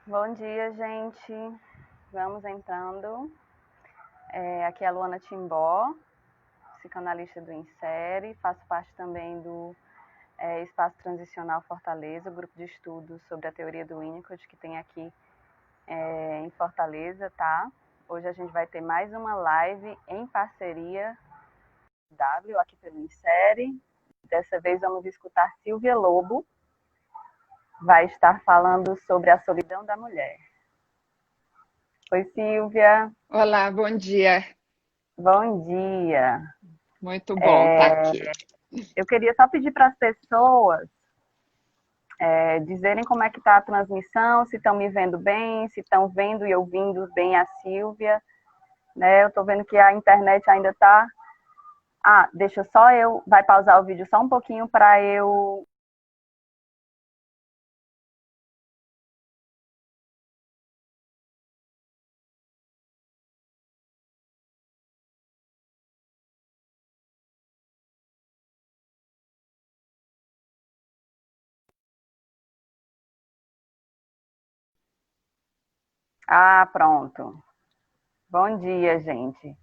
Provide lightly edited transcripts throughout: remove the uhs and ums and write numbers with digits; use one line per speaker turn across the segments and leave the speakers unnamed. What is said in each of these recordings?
Bom dia, gente. Vamos entrando. Aqui é a Luana Timbó, psicanalista do Insere. Faço parte também do Espaço Transicional Fortaleza, grupo de estudos sobre a teoria do Winnicott, que tem aqui em Fortaleza, tá? Hoje a gente vai ter mais uma live em parceria aqui pelo Insere. Dessa vez vamos escutar Silvia Lobo, vai estar falando sobre a solidão da mulher. Oi, Silvia.
Olá, bom dia.
Bom dia.
Muito bom estar aqui.
Eu queria só pedir para as pessoas dizerem como é que está a transmissão, se estão me vendo bem, se estão vendo e ouvindo bem a Silvia. Né? Eu estou vendo que a internet ainda está... deixa só eu... Vai pausar o vídeo só um pouquinho para eu... Pronto. Bom dia, gente.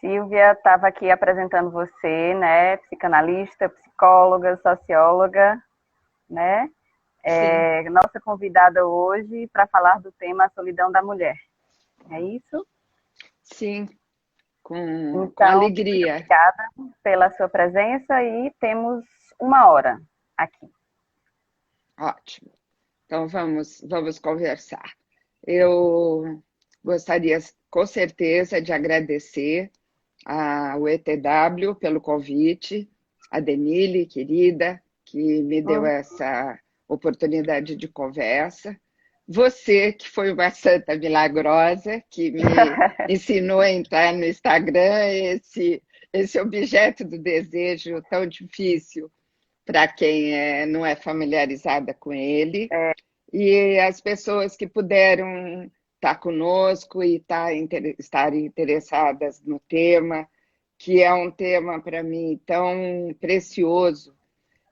Silvia estava aqui apresentando você, né? Psicanalista, psicóloga, socióloga, né?
Sim,
Nossa convidada hoje para falar do tema a solidão da mulher. É isso?
sim, com
Então, muito
alegria.
obrigada pela sua presença e temos 1 hora aqui.
Ótimo. Então vamos conversar. Eu gostaria, com certeza, de agradecer ao ETW pelo convite, a Denile, querida, que me deu
Hum.
essa oportunidade de conversa. Você, que foi uma santa milagrosa, que me ensinou a entrar no Instagram, esse objeto do desejo tão difícil para quem não é familiarizada com ele, e as pessoas que puderam estar conosco e estar interessadas no tema, que é um tema para mim tão precioso,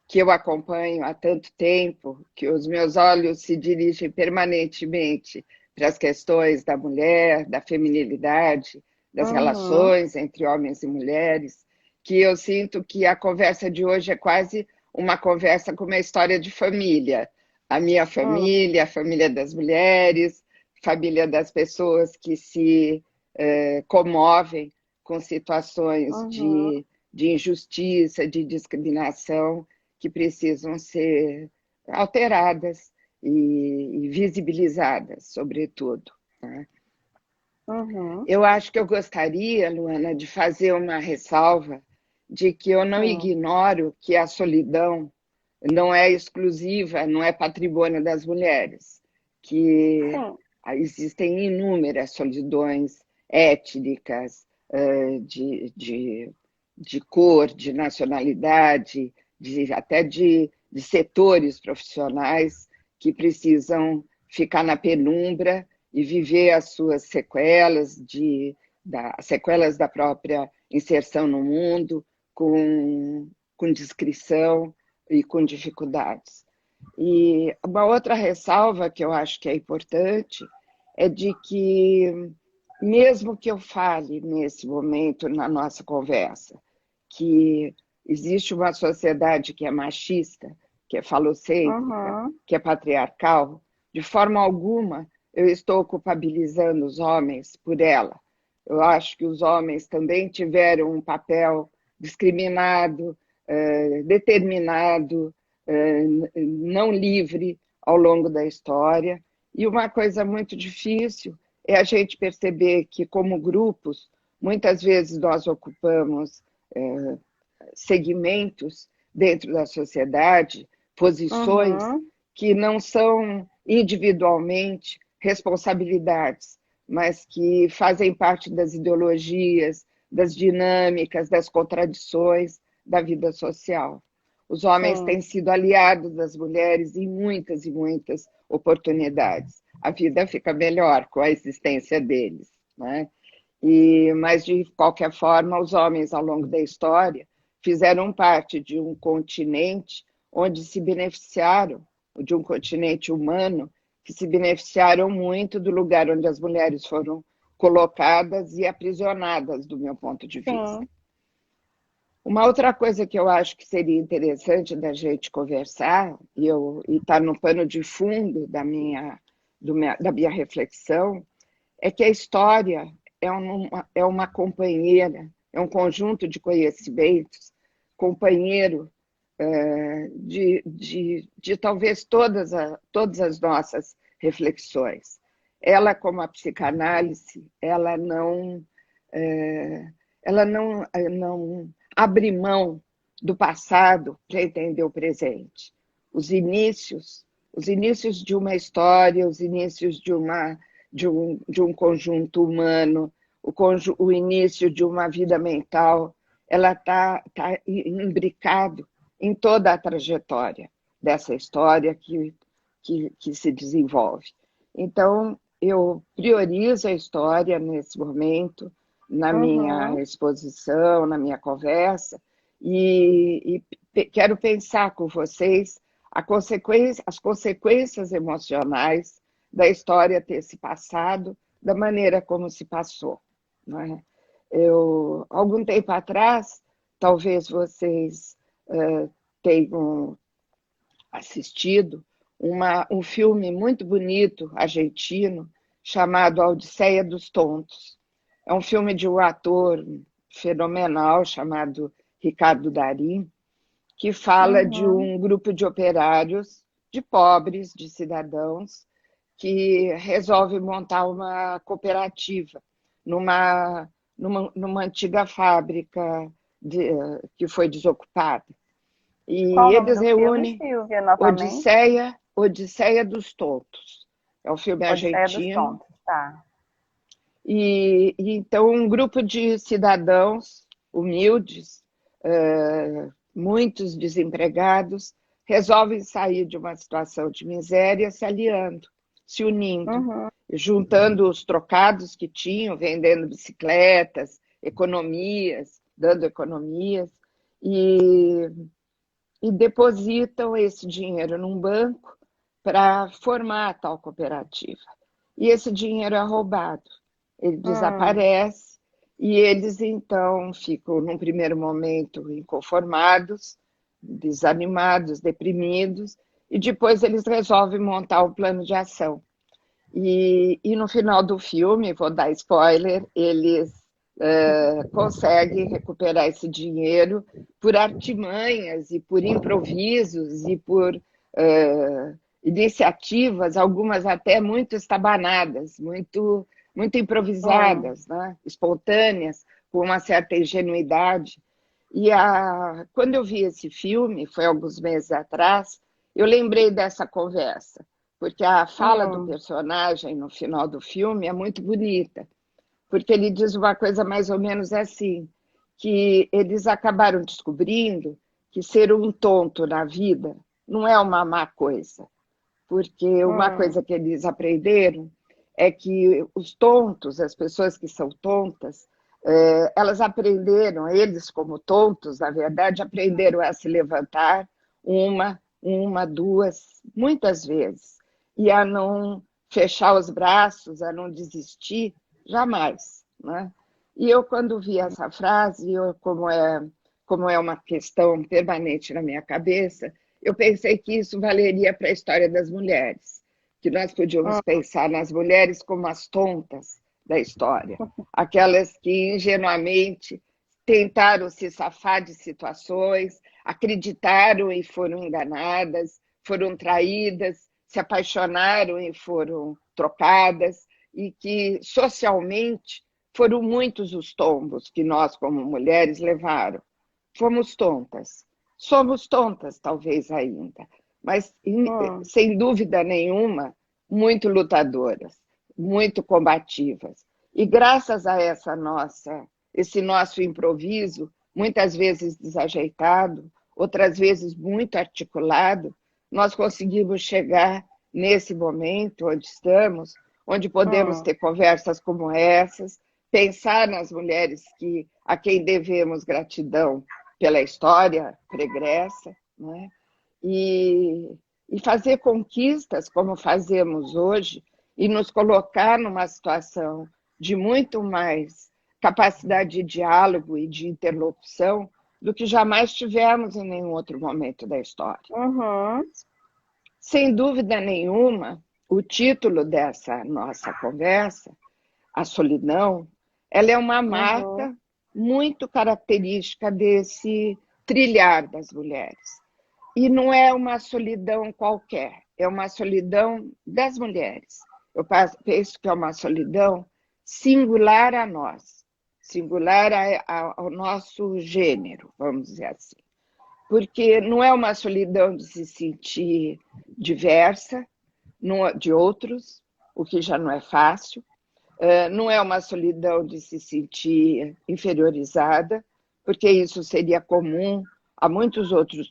que eu acompanho há tanto tempo, que os meus olhos se dirigem permanentemente para as questões da mulher, da feminilidade, das
Uhum.
relações entre homens e mulheres, que eu sinto que a conversa de hoje é quase uma conversa com uma história de família. A minha
Hum.
família, a família das mulheres, família das pessoas que se comovem com situações
Uhum.
de injustiça, de discriminação, que precisam ser alteradas e visibilizadas, sobretudo. Né?
Uhum.
Eu acho que eu gostaria, Luana, de fazer uma ressalva de que eu não
Sim.
ignoro que a solidão não é exclusiva, não é patrimônio das mulheres, que
Sim.
existem inúmeras solidões étnicas, de cor, de nacionalidade, até de setores profissionais que precisam ficar na penumbra e viver as suas sequelas, sequelas da própria inserção no mundo, com descrição e com dificuldades. E uma outra ressalva que eu acho que é importante é de que, mesmo que eu fale nesse momento na nossa conversa, que existe uma sociedade que é machista, que é falocêntrica,
Uhum.
que é patriarcal, de forma alguma eu estou culpabilizando os homens por ela. Eu acho que os homens também tiveram um papel discriminado, determinado, não livre ao longo da história. E uma coisa muito difícil é a gente perceber que, como grupos, muitas vezes nós ocupamos segmentos dentro da sociedade, posições
Uhum.
que não são individualmente responsabilidades, mas que fazem parte das ideologias, das dinâmicas, das contradições da vida social. Os homens
Sim.
têm sido aliados das mulheres em muitas e muitas oportunidades. A vida fica melhor com a existência deles, né? Mas, de qualquer forma, os homens, ao longo da história, fizeram parte de um continente onde se beneficiaram, de um continente humano, que se beneficiaram muito do lugar onde as mulheres foram colocadas e aprisionadas, do meu ponto de vista.
Sim.
Uma outra coisa que eu acho que seria interessante da gente conversar, e está no pano de fundo da minha reflexão, é que a história é uma companheira, é um conjunto de conhecimentos, companheiro de talvez todas as nossas reflexões. Ela, como a psicanálise, ela não abre mão do passado para entender o presente. Os inícios de uma história, os inícios de um conjunto humano, o início de uma vida mental, ela está imbricado em toda a trajetória dessa história que se desenvolve. Então, eu priorizo a história nesse momento, na minha exposição, na minha conversa, e quero pensar com vocês as consequências emocionais da história ter se passado da maneira como se passou. Não é? Algum tempo atrás, talvez vocês tenham assistido um filme muito bonito, argentino, chamado A Odisseia dos Tontos. É um filme de um ator fenomenal chamado Ricardo Darín, que fala de um grupo de operários, de pobres, de cidadãos, que resolve montar uma cooperativa numa antiga fábrica que foi desocupada. E
Qual o nome
eles
do filme,
reúnem
Silvia, novamente?
Odisseia dos Tontos. É um filme
Odisseia dos
argentino.
Tontos, tá.
E então um grupo de cidadãos humildes, muitos desempregados, resolvem sair de uma situação de miséria se aliando, se unindo, juntando os trocados que tinham, vendendo bicicletas, dando economias, e depositam esse dinheiro num banco para formar a tal cooperativa. E esse dinheiro é roubado, ele desaparece, e eles então ficam, num primeiro momento, inconformados, desanimados, deprimidos, e depois eles resolvem montar um plano de ação. E no final do filme, vou dar spoiler, eles conseguem recuperar esse dinheiro por artimanhas e por improvisos e por iniciativas, algumas até muito estabanadas, muito improvisadas, né? Espontâneas, com uma certa ingenuidade. E quando eu vi esse filme, foi alguns meses atrás, eu lembrei dessa conversa, porque a fala do personagem no final do filme é muito bonita, porque ele diz uma coisa mais ou menos assim, que eles acabaram descobrindo que ser um tonto na vida não é uma má coisa, porque uma coisa que eles aprenderam é que os tontos, as pessoas que são tontas, elas aprenderam, eles como tontos, na verdade, aprenderam a se levantar uma, duas, muitas vezes, e a não fechar os braços, a não desistir, jamais. Né? E eu, quando vi essa frase, como é uma questão permanente na minha cabeça, eu pensei que isso valeria para a história das mulheres, que nós podíamos pensar nas mulheres como as tontas da história, aquelas que ingenuamente tentaram se safar de situações, acreditaram e foram enganadas, foram traídas, se apaixonaram e foram trocadas, e que socialmente foram muitos os tombos que nós, como mulheres, levaram. Fomos tontas. Somos tontas, talvez ainda, mas, sem dúvida nenhuma, muito lutadoras, muito combativas. E graças a esse nosso improviso, muitas vezes desajeitado, outras vezes muito articulado, nós conseguimos chegar nesse momento onde estamos, onde podemos ter conversas como essas, pensar nas mulheres a quem devemos gratidão pela história pregressa, né? E e fazer conquistas como fazemos hoje e nos colocar numa situação de muito mais capacidade de diálogo e de interlocução do que jamais tivemos em nenhum outro momento da história.
Uhum.
Sem dúvida nenhuma, o título dessa nossa conversa, A Solidão, ela é uma marca muito característica desse trilhar das mulheres. E não é uma solidão qualquer, é uma solidão das mulheres. Eu penso que é uma solidão singular a nós, singular ao nosso gênero, vamos dizer assim. Porque não é uma solidão de se sentir diversa de outros, o que já não é fácil. Não é uma solidão de se sentir inferiorizada, porque isso seria comum a muitos outros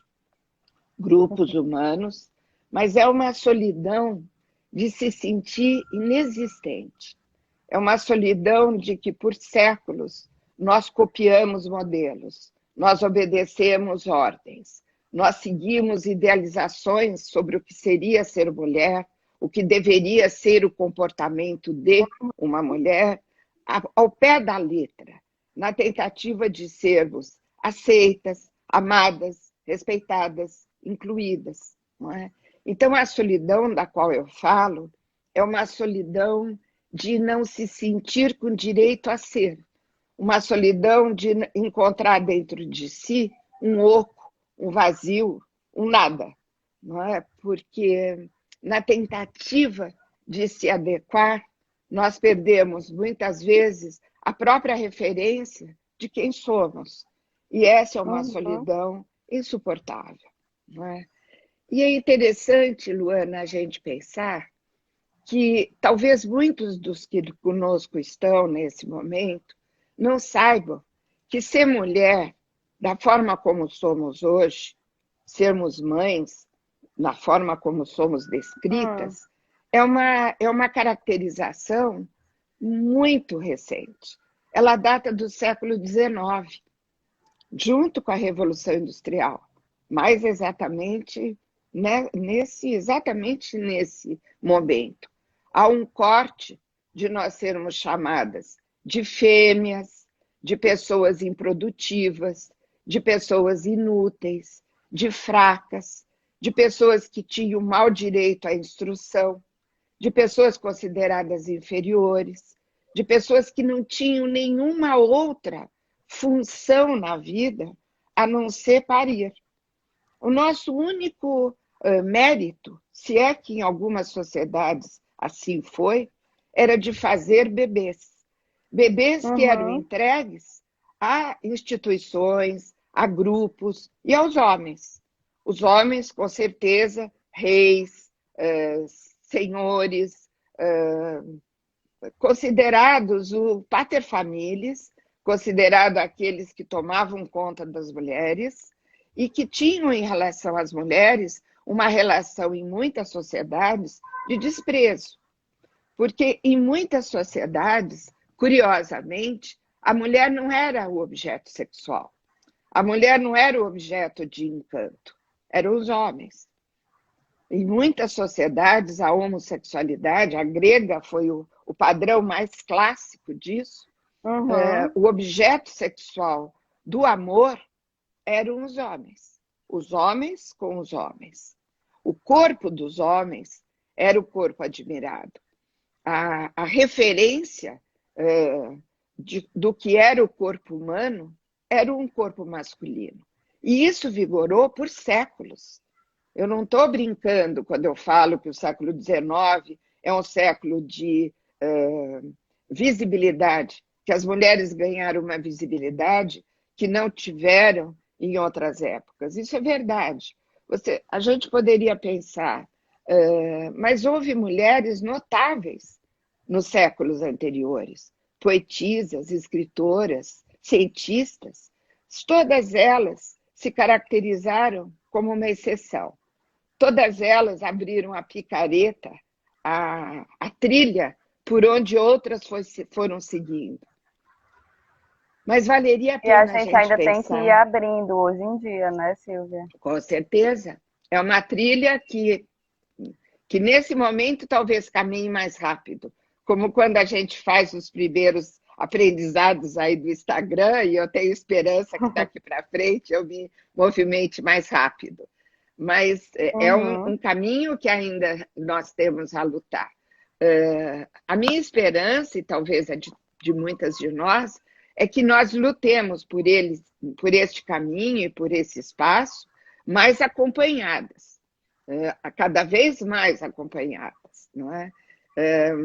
grupos humanos, mas é uma solidão de se sentir inexistente. É uma solidão de que, por séculos, nós copiamos modelos, nós obedecemos ordens, nós seguimos idealizações sobre o que seria ser mulher, o que deveria ser o comportamento de uma mulher, ao pé da letra, na tentativa de sermos aceitas, amadas, respeitadas, incluídas. Não é? Então, a solidão da qual eu falo é uma solidão de não se sentir com direito a ser, uma solidão de encontrar dentro de si um oco, um vazio, um nada, não é? Porque na tentativa de se adequar, nós perdemos muitas vezes a própria referência de quem somos. E essa é uma solidão insuportável, não é? E é interessante, Luana, a gente pensar que talvez muitos dos que conosco estão nesse momento não saibam que ser mulher, da forma como somos hoje, sermos mães, na forma como somos descritas, é uma caracterização muito recente. Ela data do século XIX, junto com a Revolução Industrial, mais exatamente nesse momento. Há um corte de nós sermos chamadas de fêmeas, de pessoas improdutivas, de pessoas inúteis, de fracas, de pessoas que tinham mau direito à instrução, de pessoas consideradas inferiores, de pessoas que não tinham nenhuma outra função na vida a não ser parir. O nosso único mérito, se é que em algumas sociedades assim foi, era de fazer bebês. Bebês que eram entregues a instituições, a grupos e aos homens. Os homens, com certeza, reis, senhores, considerados o paterfamilias, considerado aqueles que tomavam conta das mulheres e que tinham em relação às mulheres uma relação em muitas sociedades de desprezo. Porque em muitas sociedades, curiosamente, a mulher não era o objeto sexual. A mulher não era o objeto de encanto, eram os homens. Em muitas sociedades, a homossexualidade, a grega foi o padrão mais clássico disso. O objeto sexual do amor eram os homens com os homens. O corpo dos homens era o corpo admirado. A referência do que era o corpo humano era um corpo masculino. E isso vigorou por séculos. Eu não estou brincando quando eu falo que o século XIX é um século de visibilidade, que as mulheres ganharam uma visibilidade que não tiveram em outras épocas. Isso é verdade. A gente poderia pensar, mas houve mulheres notáveis nos séculos anteriores, poetisas, escritoras, cientistas, todas elas se caracterizaram como uma exceção. Todas elas abriram a picareta, a trilha por onde outras foram seguindo. Mas valeria a pena
a gente ainda
pensar.
Tem que ir abrindo hoje em dia, né, Silvia?
Com certeza. É uma trilha que que nesse momento talvez caminhe mais rápido, como quando a gente faz os primeiros aprendizados aí do Instagram, e eu tenho esperança que daqui para frente eu me movimente mais rápido. Mas é um caminho que ainda nós temos a lutar. A minha esperança, e talvez a de muitas de nós, é que nós lutemos por este caminho e por esse espaço, mais acompanhadas, cada vez mais acompanhadas, não é?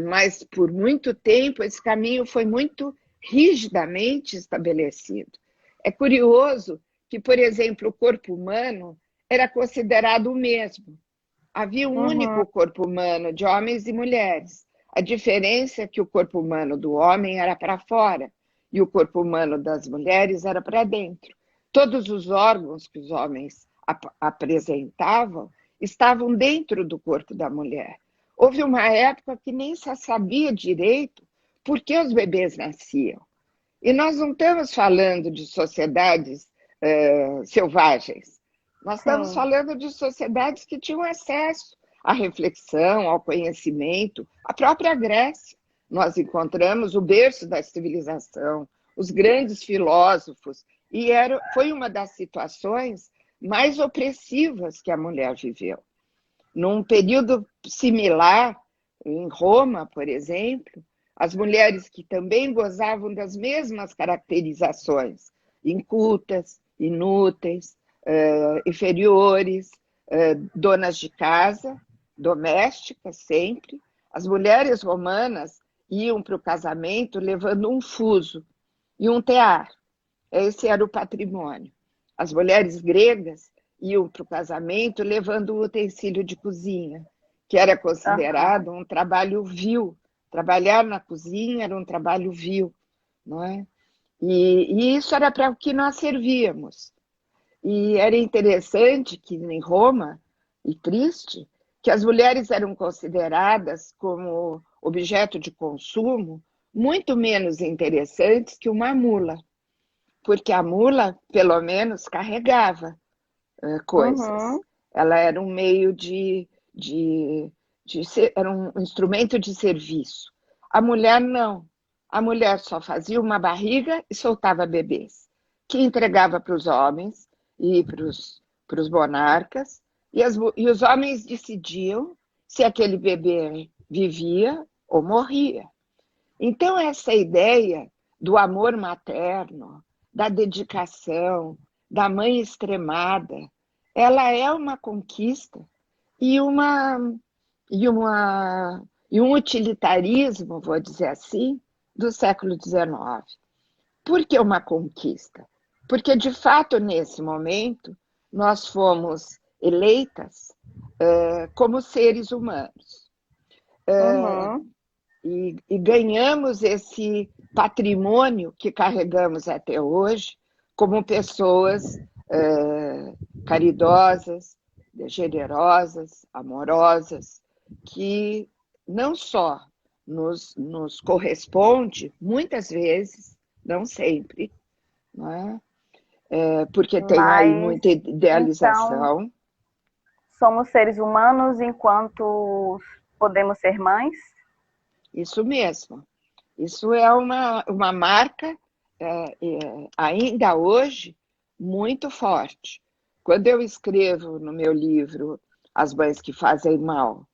Mas por muito tempo esse caminho foi muito rigidamente estabelecido. É curioso que, por exemplo, o corpo humano era considerado o mesmo. Havia um único corpo humano de homens e mulheres. A diferença é que o corpo humano do homem era para fora e o corpo humano das mulheres era para dentro. Todos os órgãos que os homens apresentavam estavam dentro do corpo da mulher. Houve uma época que nem se sabia direito por que os bebês nasciam. E nós não estamos falando de sociedades selvagens. Nós estamos falando de sociedades que tinham acesso à reflexão, ao conhecimento. A própria Grécia, nós encontramos o berço da civilização, os grandes filósofos, e foi uma das situações mais opressivas que a mulher viveu. Num período similar, em Roma, por exemplo, as mulheres que também gozavam das mesmas caracterizações, incultas, inúteis, inferiores, donas de casa, domésticas sempre. As mulheres romanas iam para o casamento levando um fuso e um tear. Esse era o patrimônio. As mulheres gregas iam para o casamento levando um utensílio de cozinha, que era considerado um trabalho vil. Trabalhar na cozinha era um trabalho vil, não é? E isso era para o que nós servíamos. E era interessante que em Roma, e triste, que as mulheres eram consideradas como objeto de consumo muito menos interessantes que uma mula, porque a mula, pelo menos, carregava coisas. Ela era um meio era um instrumento de serviço. A mulher não. A mulher só fazia uma barriga e soltava bebês, que entregava para os homens e para os monarcas, e os homens decidiam se aquele bebê vivia ou morria. Então, essa ideia do amor materno, da dedicação, da mãe extremada, ela é uma conquista e um utilitarismo, vou dizer assim, do século XIX. Por que uma conquista? Porque, de fato, nesse momento, nós fomos eleitas como seres humanos. E ganhamos esse patrimônio que carregamos até hoje como pessoas caridosas, generosas, amorosas, que não só nos corresponde, muitas vezes, não sempre, não é? Porque tem aí muita idealização.
Então, somos seres humanos enquanto podemos ser mães?
Isso mesmo. Isso é uma marca, ainda hoje, muito forte. Quando eu escrevo no meu livro As Mães que Fazem Mal,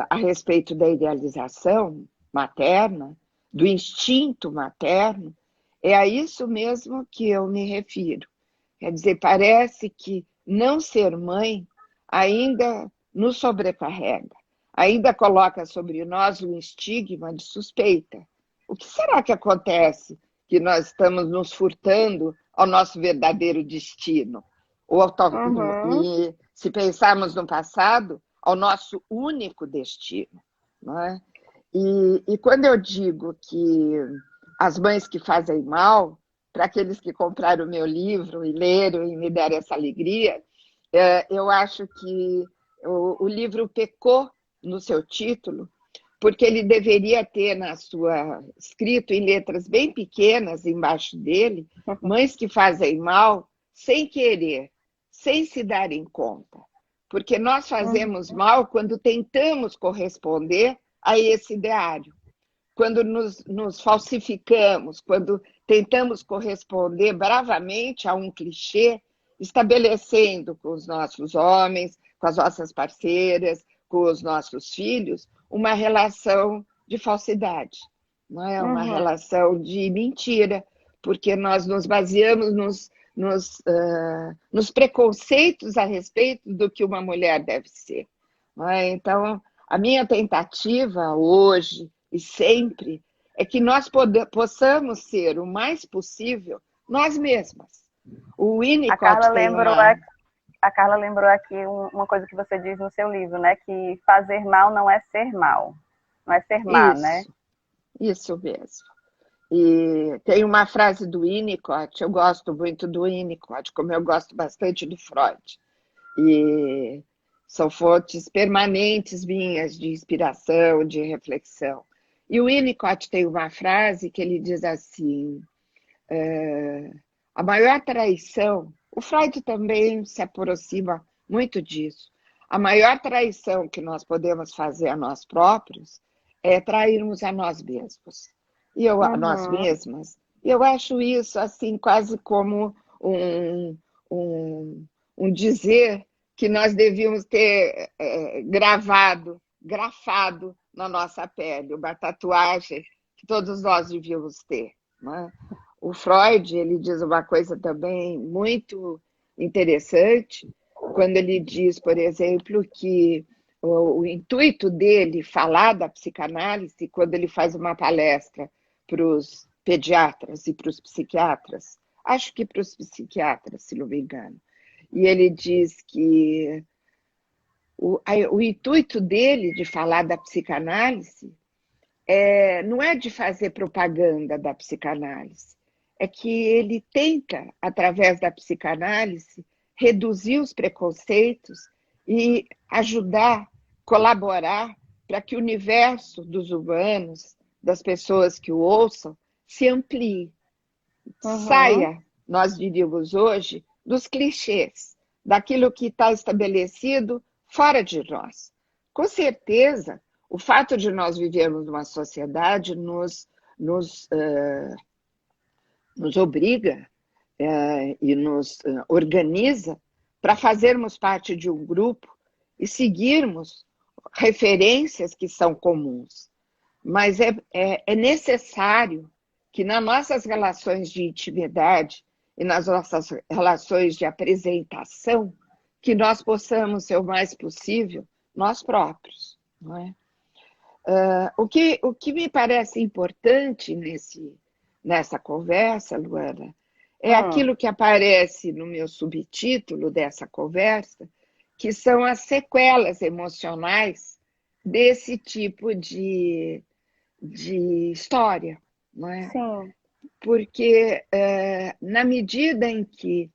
a respeito da idealização materna, do instinto materno, é a isso mesmo que eu me refiro. Quer dizer, parece que não ser mãe ainda nos sobrecarrega, ainda coloca sobre nós um estigma de suspeita. O que será que acontece que nós estamos nos furtando ao nosso verdadeiro destino? E se pensarmos no passado, ao nosso único destino, não é? E quando eu digo que As Mães que Fazem Mal, para aqueles que compraram o meu livro e leram e me deram essa alegria, eu acho que o livro pecou no seu título, porque ele deveria ter escrito em letras bem pequenas embaixo dele, Mães que Fazem Mal sem querer, sem se darem conta. porque nós fazemos mal quando tentamos corresponder a esse ideário, quando nos falsificamos, quando tentamos corresponder bravamente a um clichê, estabelecendo com os nossos homens, com as nossas parceiras, com os nossos filhos, uma relação de falsidade, não é? Uma relação de mentira, porque nós nos baseamos nos preconceitos a respeito do que uma mulher deve ser. Não é? Então, a minha tentativa hoje e sempre é que nós possamos ser o mais possível nós mesmas. O Winnicott tem uma...
A Carla lembrou aqui uma coisa que você diz no seu livro, né? Que fazer mal não é ser mal. Não é ser má, né?
Isso mesmo. E tem uma frase do Winnicott, eu gosto muito do Winnicott, como eu gosto bastante do Freud. E são fontes permanentes minhas de inspiração, de reflexão. E o Winnicott tem uma frase que ele diz assim, a maior traição, o Freud também se aproxima muito disso, a maior traição que nós podemos fazer a nós próprios é trairmos a nós mesmos. E a nós mesmas. Eu acho isso assim quase como um dizer que nós devíamos ter grafado na nossa pele, uma tatuagem que todos nós devíamos ter. Não é? O Freud, ele diz uma coisa também muito interessante, quando ele diz, por exemplo, que o intuito dele falar da psicanálise, quando ele faz uma palestra para os pediatras e para os psiquiatras, acho que para os psiquiatras, se não me engano, e ele diz que o intuito dele de falar da psicanálise não é de fazer propaganda da psicanálise, é que ele tenta, através da psicanálise, reduzir os preconceitos e ajudar, colaborar para que o universo dos humanos, das pessoas que o ouçam, se amplie. Saia, nós diríamos hoje, dos clichês, daquilo que está estabelecido fora de nós. Com certeza, o fato de nós vivermos numa sociedade nos obriga e nos organiza para fazermos parte de um grupo e seguirmos referências que são comuns. Mas é necessário que nas nossas relações de intimidade e nas nossas relações de apresentação, que nós possamos ser o mais possível nós próprios. Não é? O que me parece importante nessa conversa, Luana, é aquilo que aparece no meu subtítulo dessa conversa, que são as sequelas emocionais desse tipo de história, não é?
Sim.
Porque na medida em que,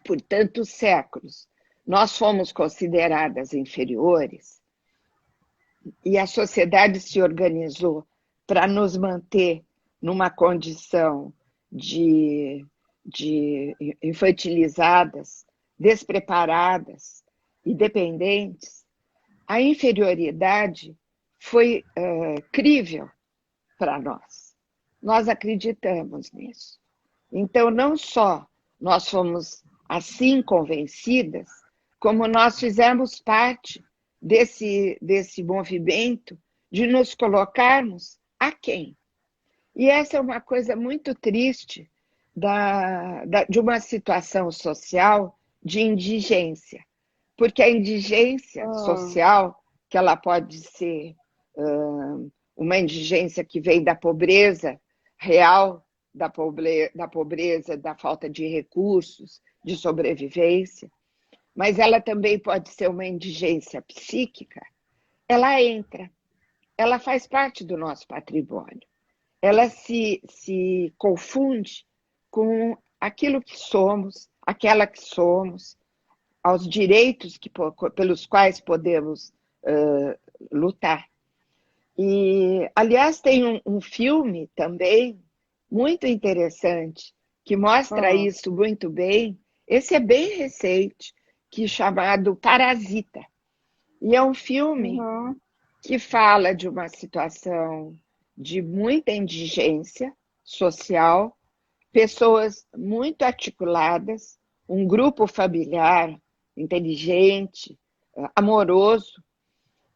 por tantos séculos, nós fomos consideradas inferiores e a sociedade se organizou para nos manter numa condição de infantilizadas, despreparadas e dependentes, a inferioridade foi crível para nós. Nós acreditamos nisso. Então, não só nós fomos assim convencidas, como nós fizemos parte desse movimento de nos colocarmos aquém. E essa é uma coisa muito triste de uma situação social de indigência, porque a indigência social, que ela pode ser uma indigência que vem da pobreza real, da pobreza, da falta de recursos, de sobrevivência, mas ela também pode ser uma indigência psíquica, ela faz parte do nosso patrimônio. Ela se confunde com aquilo que somos, aquela que somos, aos direitos pelos quais podemos lutar. E, aliás, tem um filme também muito interessante que mostra isso muito bem. Esse é bem recente, que chamado Parasita. E é um filme
Uhum.
que fala de uma situação de muita indigência social, pessoas muito articuladas, um grupo familiar inteligente, amoroso,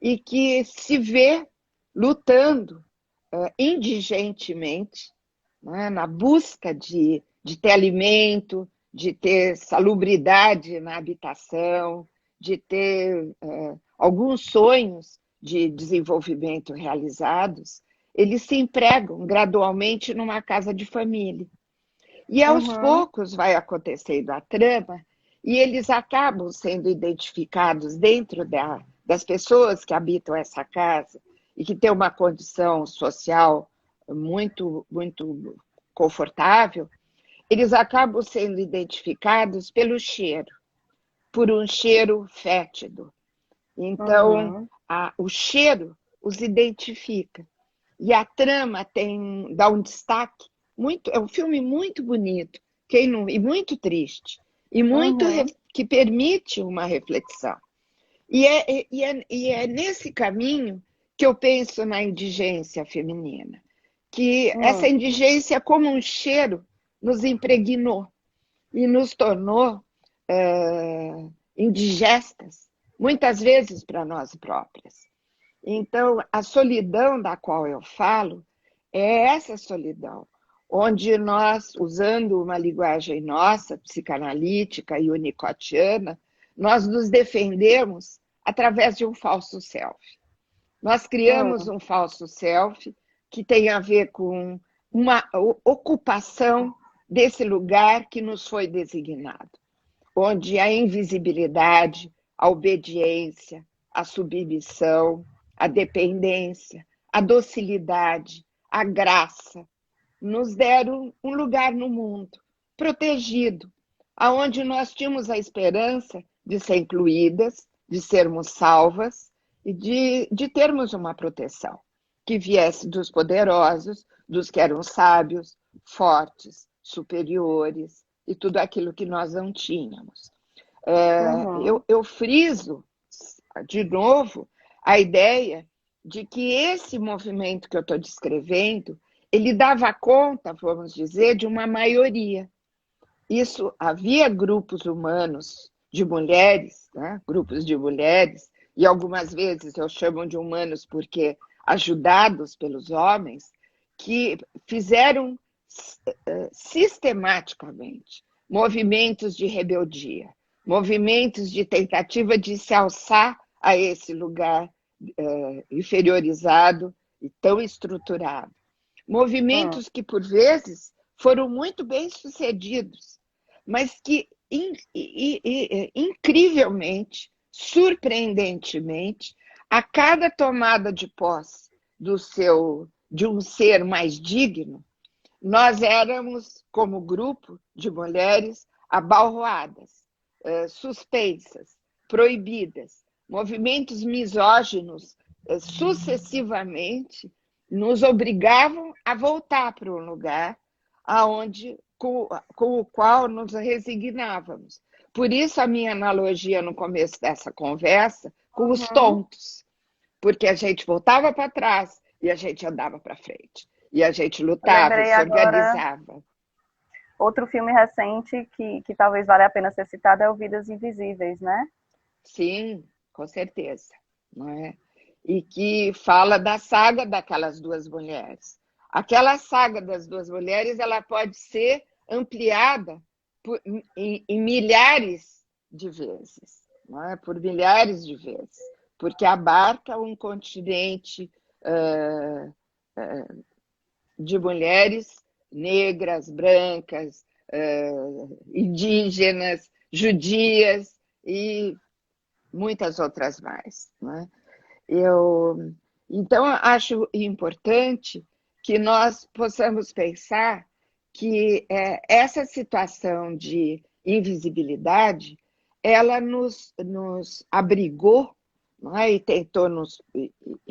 e que se vê lutando indigentemente, né, na busca de ter alimento, de ter salubridade na habitação, de ter alguns sonhos de desenvolvimento realizados, eles se empregam gradualmente numa casa de família. E aos
Uhum.
poucos vai acontecendo a trama e eles acabam sendo identificados dentro das pessoas que habitam essa casa e que têm uma condição social muito confortável, eles acabam sendo identificados pelo cheiro, por um cheiro fétido. Então,
Uhum.
o cheiro os identifica. E a trama dá um destaque muito, é um filme muito bonito, e muito triste, e muito
Uhum.
que permite uma reflexão. E é nesse caminho que eu penso na indigência feminina, que essa
Uhum.
indigência, como um cheiro, nos impregnou e nos tornou indigestas, muitas vezes para nós próprias. Então, a solidão da qual eu falo é essa solidão, onde nós, usando uma linguagem nossa, psicanalítica e unicotiana, nós nos defendemos através de um falso self. Nós criamos
Uhum.
um falso self que tem a ver com uma ocupação desse lugar que nos foi designado, onde a invisibilidade, a obediência, a submissão, a dependência, a docilidade, a graça, nos deram um lugar no mundo, protegido, aonde nós tínhamos a esperança de ser incluídas, de sermos salvas e de termos uma proteção que viesse dos poderosos, dos que eram sábios, fortes, superiores e tudo aquilo que nós não tínhamos.
Uhum.
Eu friso, de novo, a ideia de que esse movimento que eu estou descrevendo, ele dava conta, vamos dizer, de uma maioria. Isso, havia grupos humanos de mulheres, né? Grupos de mulheres, e algumas vezes eu chamo de humanos porque ajudados pelos homens, que fizeram sistematicamente movimentos de rebeldia, movimentos de tentativa de se alçar a esse lugar inferiorizado e tão estruturado.
Uhum.
Movimentos que, por vezes, foram muito bem sucedidos, mas que, incrivelmente, surpreendentemente, a cada tomada de posse de um ser mais digno, nós éramos, como grupo de mulheres, abalroadas, suspensas, proibidas. Movimentos misóginos sucessivamente nos obrigavam a voltar para um lugar com o qual nos resignávamos. Por isso a minha analogia no começo dessa conversa com os
Uhum.
tontos, porque a gente voltava para trás e a gente andava para frente. E a gente
Eu
lutava e
lembrei
se
agora
organizava.
outro filme recente que talvez valha a pena ser citado é o Vidas Invisíveis, né?
Sim, com certeza. Não é? E que fala da saga daquelas duas mulheres. Aquela saga das duas mulheres ela pode ser ampliada em milhares de vezes, não é? Por milhares de vezes, porque abarca um continente uh, de mulheres negras, brancas, indígenas, judias e muitas outras mais. Né? Então, acho importante que nós possamos pensar que essa situação de invisibilidade, ela nos abrigou, não é? E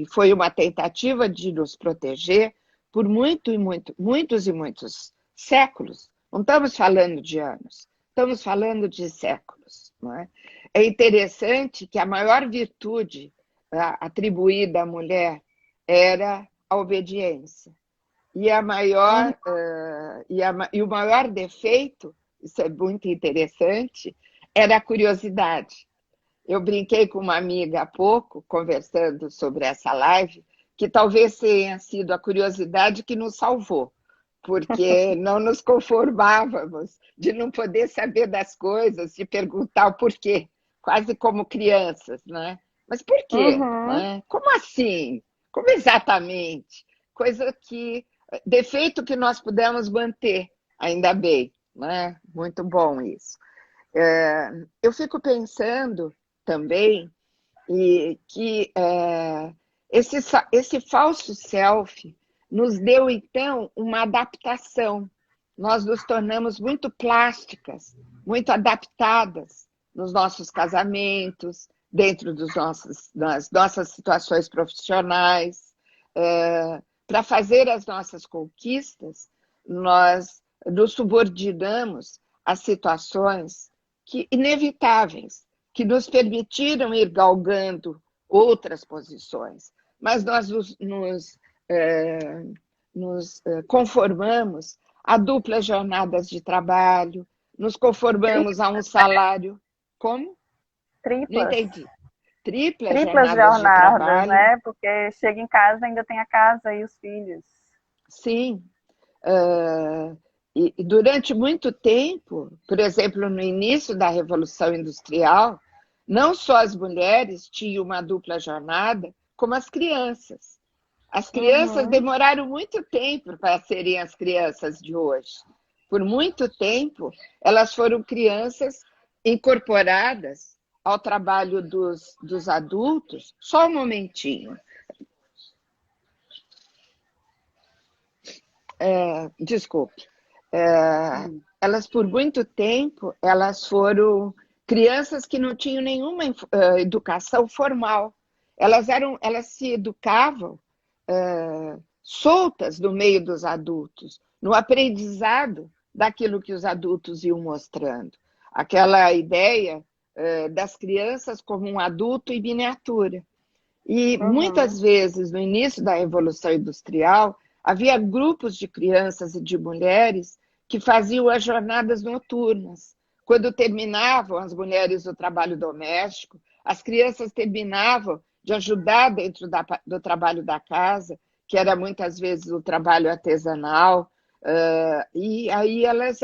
foi uma tentativa de nos proteger por muitos e muitos séculos. Não estamos falando de anos, estamos falando de séculos. Não é? é interessante que a maior virtude atribuída à mulher era a obediência. E, e o maior defeito, isso é muito interessante, era a curiosidade. Eu brinquei com uma amiga há pouco, conversando sobre essa live, que talvez tenha sido a curiosidade que nos salvou, porque não nos conformávamos de não poder saber das coisas, de perguntar o porquê, quase como crianças, né? Mas por quê?
Uhum.
Né? Como assim? Como exatamente? Coisa que, defeito que nós pudemos manter, ainda bem, né? Muito bom isso. Eu fico pensando também que esse falso self nos deu, então, uma adaptação. Nós nos tornamos muito plásticas, muito adaptadas nos nossos casamentos, dentro das nossas situações profissionais. Para fazer as nossas conquistas, nós nos subordinamos a situações inevitáveis, que nos permitiram ir galgando outras posições, mas nós nos conformamos a duplas jornadas de trabalho, nos conformamos a um salário. Como? Não
Triplas.
entendi. Triplas
Triplas
jornadas de
jornadas,
trabalho?
né? Porque chega em casa ainda tem a casa e os filhos.
Sim. E durante muito tempo, por exemplo, no início da Revolução Industrial, não só as mulheres tinham uma dupla jornada, como as crianças. As crianças
Uhum.
demoraram muito tempo para serem as crianças de hoje. Por muito tempo, elas foram crianças incorporadas ao trabalho dos adultos. Só um momentinho. Desculpe. Elas, por muito tempo, elas foram crianças que não tinham nenhuma educação formal. Elas se educavam soltas no meio dos adultos, no aprendizado daquilo que os adultos iam mostrando. Aquela ideia das crianças como um adulto em miniatura. E muitas
Uhum.
vezes, no início da Revolução Industrial, havia grupos de crianças e de mulheres que faziam as jornadas noturnas. Quando terminavam as mulheres o trabalho doméstico, as crianças terminavam de ajudar dentro do trabalho da casa, que era muitas vezes o trabalho artesanal, e aí elas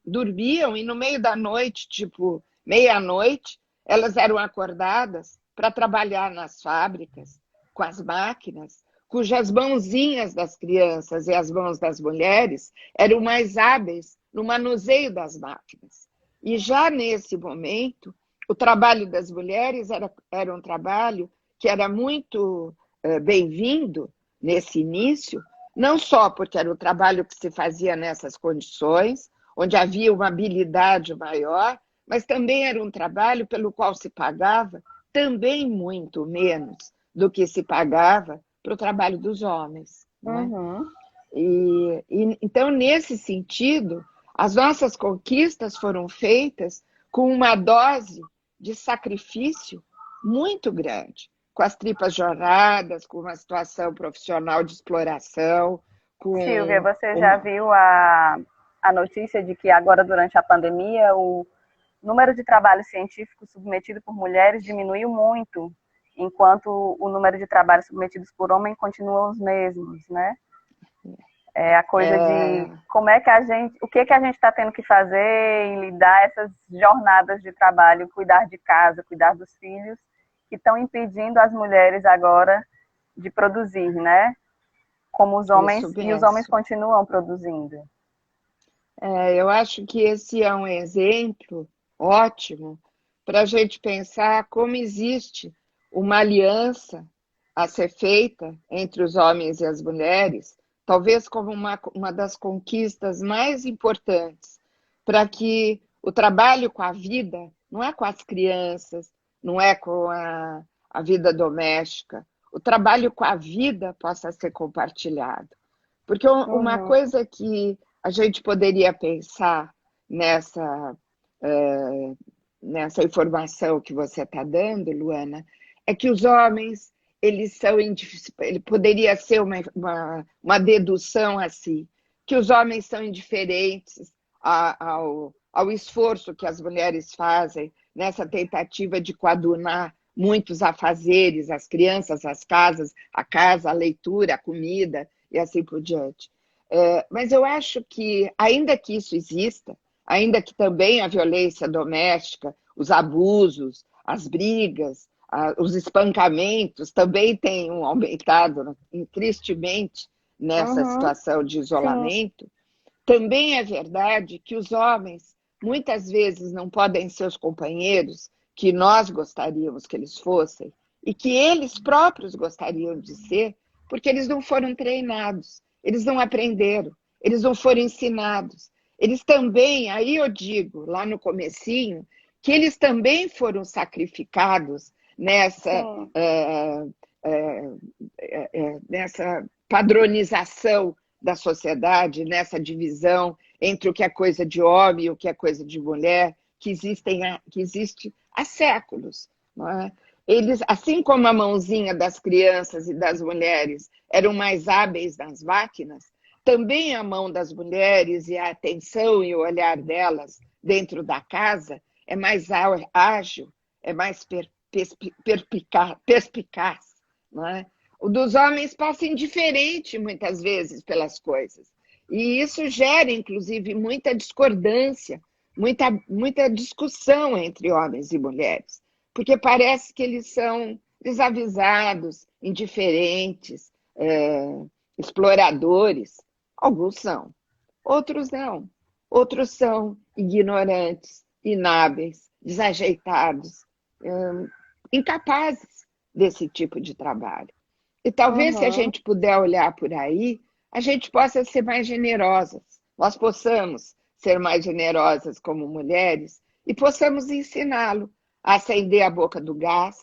dormiam e no meio da noite, tipo meia-noite, elas eram acordadas para trabalhar nas fábricas, com as máquinas, cujas mãozinhas das crianças e as mãos das mulheres eram mais hábeis no manuseio das máquinas. E já nesse momento, o trabalho das mulheres era um trabalho que era muito bem-vindo nesse início, não só porque era o trabalho que se fazia nessas condições, onde havia uma habilidade maior, mas também era um trabalho pelo qual se pagava também muito menos do que se pagava para o trabalho dos homens. Né?
Uhum.
Então, nesse sentido, as nossas conquistas foram feitas com uma dose de sacrifício muito grande, com as tripas jorradas, com uma situação profissional de exploração,
Silvia,
com
você já
uma...
viu a notícia de que agora, durante a pandemia, o número de trabalhos científicos submetido por mulheres diminuiu muito, enquanto o número de trabalhos submetidos por homens continuam os mesmos, né? É a coisa de como é que o que a gente está tendo que fazer em lidar essas jornadas de trabalho, cuidar de casa, cuidar dos filhos, que estão impedindo as mulheres agora de produzir, né? Como os homens,
Isso
e os homens
mesmo.
continuam produzindo.
Eu acho que esse é um exemplo ótimo para a gente pensar como existe uma aliança a ser feita entre os homens e as mulheres, talvez como uma das conquistas mais importantes para que o trabalho com a vida, não é com as crianças, não é com a vida doméstica, o trabalho com a vida possa ser compartilhado. Porque uma
Uhum.
coisa que a gente poderia pensar nessa nessa informação que você está dando, Luana, é que os homens, eles são, ele poderia ser uma dedução assim, que os homens são indiferentes ao esforço que as mulheres fazem nessa tentativa de coadunar muitos afazeres, as crianças, as casas, a casa, a leitura, a comida e assim por diante. Mas eu acho que, ainda que isso exista, ainda que também a violência doméstica, os abusos, as brigas, os espancamentos também tenham aumentado tristemente nessa
Uhum.
situação de
Sim.
isolamento, também é verdade que os homens muitas vezes não podem ser os companheiros que nós gostaríamos que eles fossem e que eles próprios gostariam de ser, porque eles não foram treinados, eles não aprenderam, eles não foram ensinados. Eles também, aí eu digo, lá no comecinho, que eles também foram sacrificados nessa,
Sim.
nessa padronização da sociedade, nessa divisão entre o que é coisa de homem e o que é coisa de mulher, que existe há séculos. Não é? Eles, assim como a mãozinha das crianças e das mulheres eram mais hábeis nas máquinas, também a mão das mulheres e a atenção e o olhar delas dentro da casa é mais ágil, é mais perspicaz. Não é? O dos homens passa indiferente, muitas vezes, pelas coisas. E isso gera, inclusive, muita discordância, muita discussão entre homens e mulheres, porque parece que eles são desavisados, indiferentes, exploradores. Alguns são, outros não. Outros são ignorantes, inábeis, desajeitados, incapazes desse tipo de trabalho. E talvez, se a
Uhum.
gente puder olhar por aí, a gente possa ser mais generosas, nós possamos ser mais generosas como mulheres e possamos ensiná-lo a acender a boca do gás,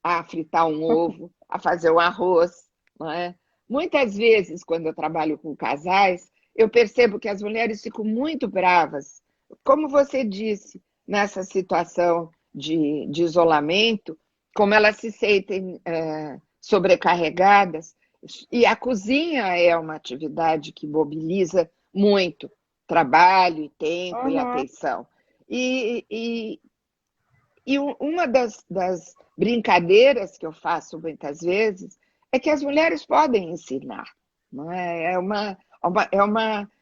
a fritar um ovo, a fazer um arroz. Não é? Muitas vezes, quando eu trabalho com casais, eu percebo que as mulheres ficam muito bravas, como você disse, nessa situação de isolamento, como elas se sentem sobrecarregadas. E a cozinha é uma atividade que mobiliza muito trabalho, e tempo e
Uhum.
atenção. E uma das brincadeiras que eu faço muitas vezes é que as mulheres podem ensinar. Não é?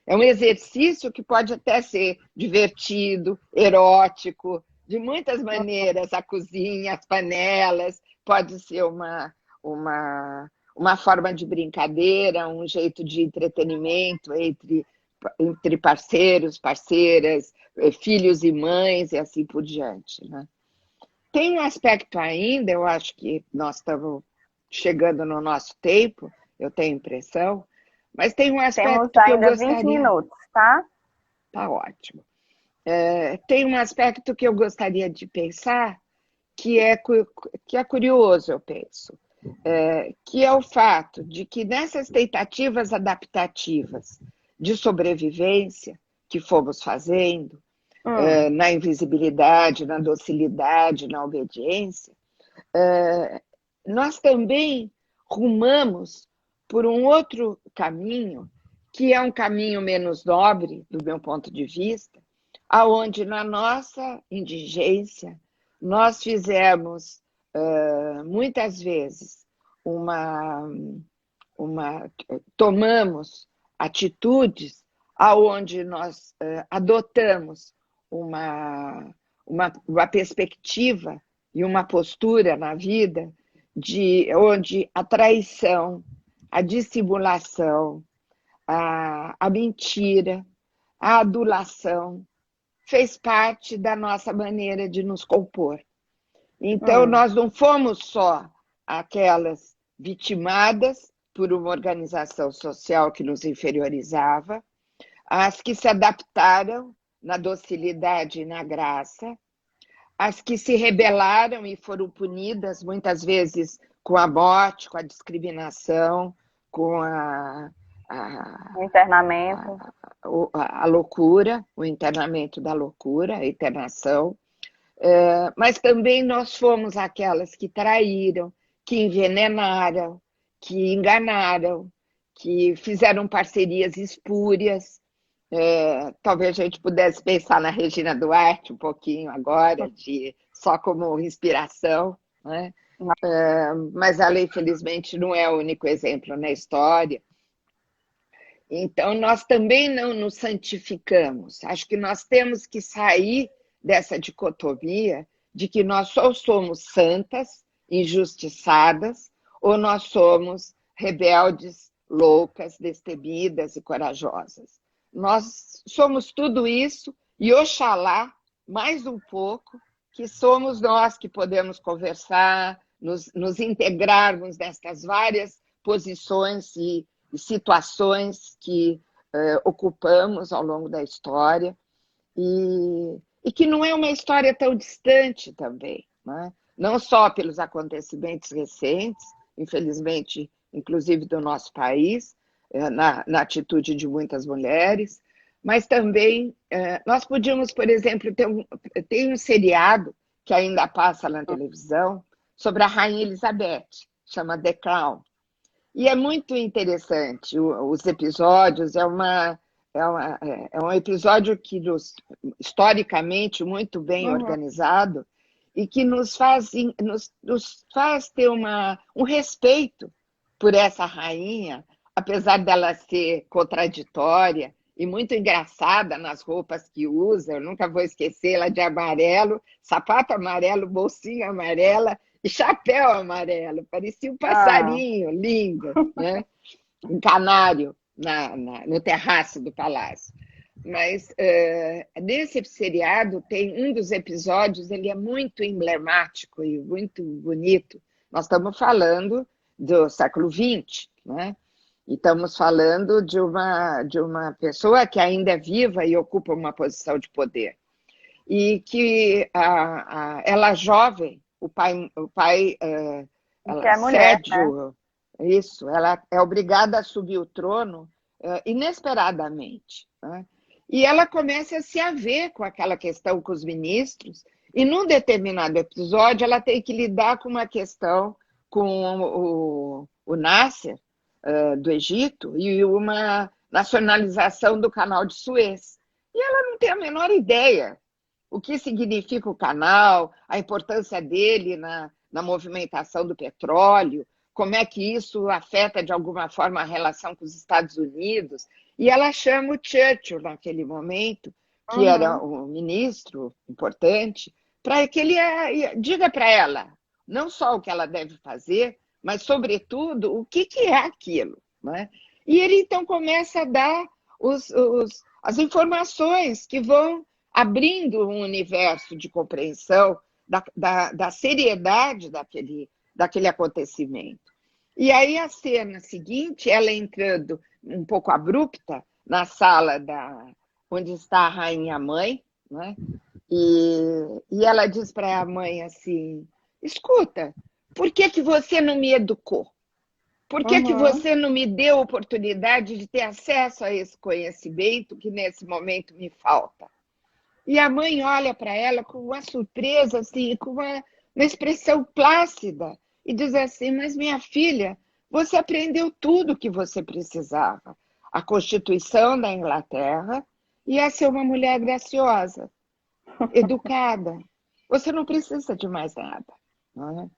É um exercício que pode até ser divertido, erótico, de muitas maneiras. A cozinha, as panelas, pode ser uma forma de brincadeira, um jeito de entretenimento entre parceiros, parceiras, filhos e mães e assim por diante. Né? Tem um aspecto ainda, eu acho que nós estamos chegando no nosso tempo, eu tenho impressão, mas tem um
Temos
aspecto que eu
ainda 20
gostaria.
minutos, tá?
Tá ótimo. Tem um aspecto que eu gostaria de pensar que é curioso, eu penso, que é o fato de que nessas tentativas adaptativas de sobrevivência que fomos fazendo,
Hum.
na invisibilidade, na docilidade, na obediência, nós também rumamos por um outro caminho, que é um caminho menos nobre, do meu ponto de vista, aonde na nossa indigência nós fizemos muitas vezes uma, tomamos atitudes aonde nós adotamos uma perspectiva e uma postura na vida onde a traição, a dissimulação, a mentira, a adulação fez parte da nossa maneira de nos compor. Então,
Hum.
nós não fomos só aquelas vitimadas por uma organização social que nos inferiorizava, as que se adaptaram na docilidade e na graça, as que se rebelaram e foram punidas, muitas vezes com a morte, com a discriminação, com
O internamento.
a loucura, o internamento da loucura, a internação. Mas também nós fomos aquelas que traíram, que envenenaram, que enganaram, que fizeram parcerias espúrias. Talvez a gente pudesse pensar na Regina Duarte um pouquinho agora, só como inspiração, né? Mas ela, infelizmente, não é o único exemplo na história. Então, nós também não nos santificamos. Acho que nós temos que sair dessa dicotomia de que nós só somos santas, injustiçadas, ou nós somos rebeldes, loucas, destemidas e corajosas. Nós somos tudo isso e, oxalá, mais um pouco, que somos nós que podemos conversar, nos integrarmos nestas várias posições e situações que ocupamos ao longo da história e que não é uma história tão distante também, né? Não só pelos acontecimentos recentes, infelizmente, inclusive do nosso país, na atitude de muitas mulheres, mas também nós podíamos, por exemplo, tem um seriado que ainda passa na televisão sobre a Rainha Elizabeth, chama The Crown. E é muito interessante os episódios, é um episódio que, historicamente, muito bem organizado e que nos faz ter um respeito por essa rainha, apesar dela ser contraditória e muito engraçada nas roupas que usa. Eu nunca vou esquecer ela de amarelo, sapato amarelo, bolsinha amarela e chapéu amarelo, parecia um passarinho lindo, né? Um canário no terraço do palácio. Mas nesse seriado tem um dos episódios, ele é muito emblemático e muito bonito. Nós estamos falando do século XX, né? E estamos falando de uma pessoa que ainda é viva e ocupa uma posição de poder. E que ela jovem, o pai ela cede, né? Isso, ela é obrigada a subir o trono inesperadamente, né? E ela começa a se haver com aquela questão com os ministros, e num determinado episódio ela tem que lidar com uma questão com o Nasser, do Egito, e uma nacionalização do canal de Suez. E ela não tem a menor ideia o que significa o canal, a importância dele na movimentação do petróleo, como é que isso afeta de alguma forma a relação com os Estados Unidos. E ela chama o Churchill, naquele momento, que era um ministro importante, para que ele diga para ela não só o que ela deve fazer, mas, sobretudo, o que é aquilo, né? E ele, então, começa a dar as informações que vão abrindo um universo de compreensão da seriedade daquele acontecimento. E aí a cena seguinte, ela entrando um pouco abrupta na sala onde está a rainha-mãe, né? E ela diz para a mãe assim, escuta, por que você não me educou? Por que você não me deu oportunidade de ter acesso a esse conhecimento que nesse momento me falta? E a mãe olha para ela com uma surpresa, assim, com uma expressão plácida, e diz assim, mas minha filha, você aprendeu tudo o que você precisava. A Constituição da Inglaterra e a ser uma mulher graciosa, educada. Você não precisa de mais nada. Não é?